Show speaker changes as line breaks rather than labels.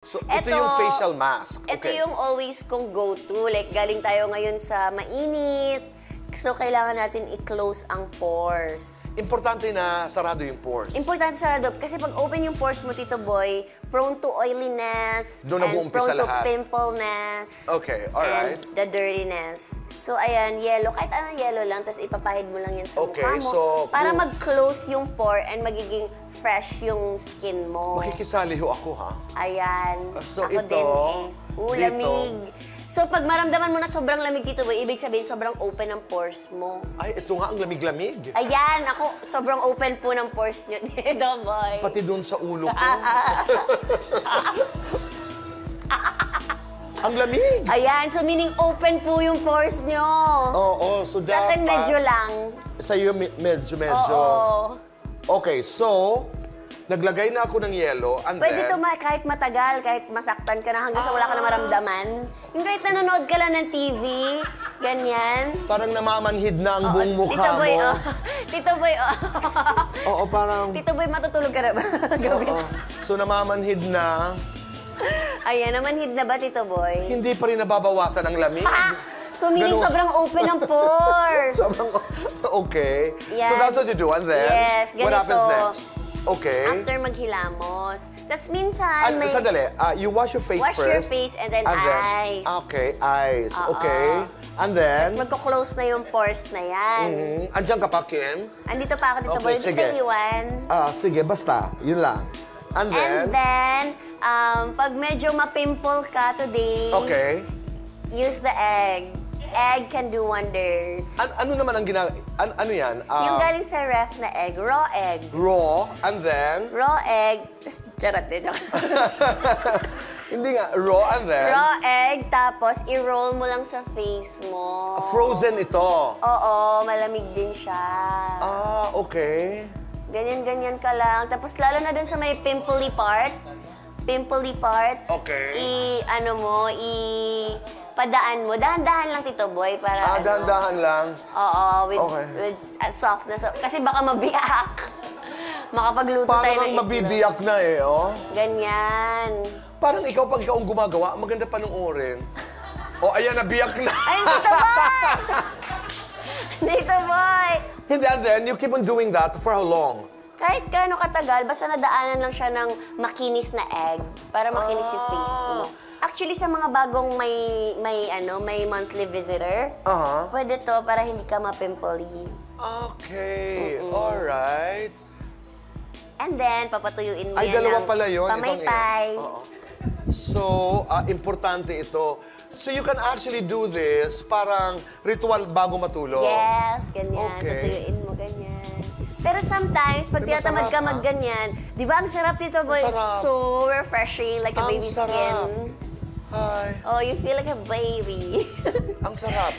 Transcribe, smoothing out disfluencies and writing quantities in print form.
So, ito yung facial mask.
Ito yung always kong go-to. Like, galing tayo ngayon sa mainit. So, kailangan natin i-close ang pores.
Importante na sarado yung pores.
Importante sarado. Kasi pag open yung pores mo, Tito Boy, prone to oiliness,
Doon
and prone to
lahat.
pimpleness,
Okay, alright.
and the dirtiness. So, ayan, yellow. Kahit anong yellow lang, tapos ipapahid mo lang yan sa mukha mo.
So,
para mag-close yung pore and magiging fresh yung skin mo.
Makikisali ho ako, ha?
Ayan.
So,
ako
ito,
din eh.
dito.
Lamig. So, pag maramdaman mo na sobrang lamig dito, boy, ibig sabihin sobrang open ang pores mo.
Ay, ito nga ang lamig-lamig.
Ayan, ako, sobrang open po ng pores nyo dito, boy.
Pati doon sa ulo ko. Ang lamig!
Ayan, so meaning open po yung pores nyo.
Oo, so
Sa akin, medyo lang.
Sa'yo, medyo.
Oo.
Okay, so, naglagay na ako ng yellow, and
Pwede
then...
to kahit matagal, kahit masaktan ka na hanggang sa wala ka na maramdaman. Yung kahit nanonood ka lang ng TV, ganyan.
Parang namamanhid na ang buong mukha
Tito Boy,
mo.
Tito Boy,
Oo, parang...
Tito Boy, matutulog ka na ba? Gabi na.
So, namamanhid na.
Ayan, namanhid na ba, Tito Boy?
Hindi pa rin nababawasan ang lamig.
So, meaning
Ganun.
sobrang open ang pores.
Okay.
Yan.
So, that's what you do, and then...
Yes,
What
ganito.
happens next? Okay.
After maghilamos. Tapos minsan, may...
Sandali, you wash your face
Wash
first.
your face and then eyes.
Okay, eyes.
Oo.
Okay. And then...
Tapos magko-close na yung pores na yan.
Andiyan ka pa, Kim?
Andito pa ako, Tito
Okay,
Boy. Hindi
sige.
kita iwan.
Sige, basta. Yun lang. And then...
And then, pag medyo ma-pimple ka today,
Okay.
use the egg. Egg can do wonders.
Ano naman ang ano yan?
Yung galing sa ref na egg, raw egg.
Raw, and then...
Raw egg, charot din.
Hindi nga, raw, and then...
Raw egg, tapos i-roll mo lang sa face mo.
Frozen ito.
Oo, malamig din siya.
Okay.
Ganyan-ganyan ka lang. Tapos lalo na dun sa may pimply part.
Okay.
Padaan mo. Dahan-dahan lang, Tito Boy, para
Dahan-dahan lang.
Oo,
Okay.
with softness. Kasi baka mabiyak. Makapagluto tayo
Parang
ng itlog.
mabibiyak na eh, oh.
Ganyan.
Parang pag ikaw ang gumagawa, maganda panoorin. Ayan, nabiyak na.
Ay, Tito Boy! Tito Boy!
Hindi, and then, you keep on doing that for how long?
Kahit gaano katagal, basta nadaanan lang siya ng makinis na egg para makinis yung face mo. Actually, sa mga bagong may monthly visitor, pwede to para hindi ka ma-pimply.
Okay, alright.
And then, papatuyuin mo
Ay,
yan
dalawa
ng
pala yun.
pamaypay.
So, importante ito. So, you can actually do this parang ritual bago matulog.
Yes, ganyan.
Okay.
Patuyuin mo, ganyan. Pero sometimes, pag
Pero
tinatamad
masarap,
ka magganyan, di ba ang sarap, Tito Boy?
Masarap.
So refreshing, like a
Ang
baby's
sarap.
skin.
Hi.
Oh, you feel like a baby.
Ang sarap.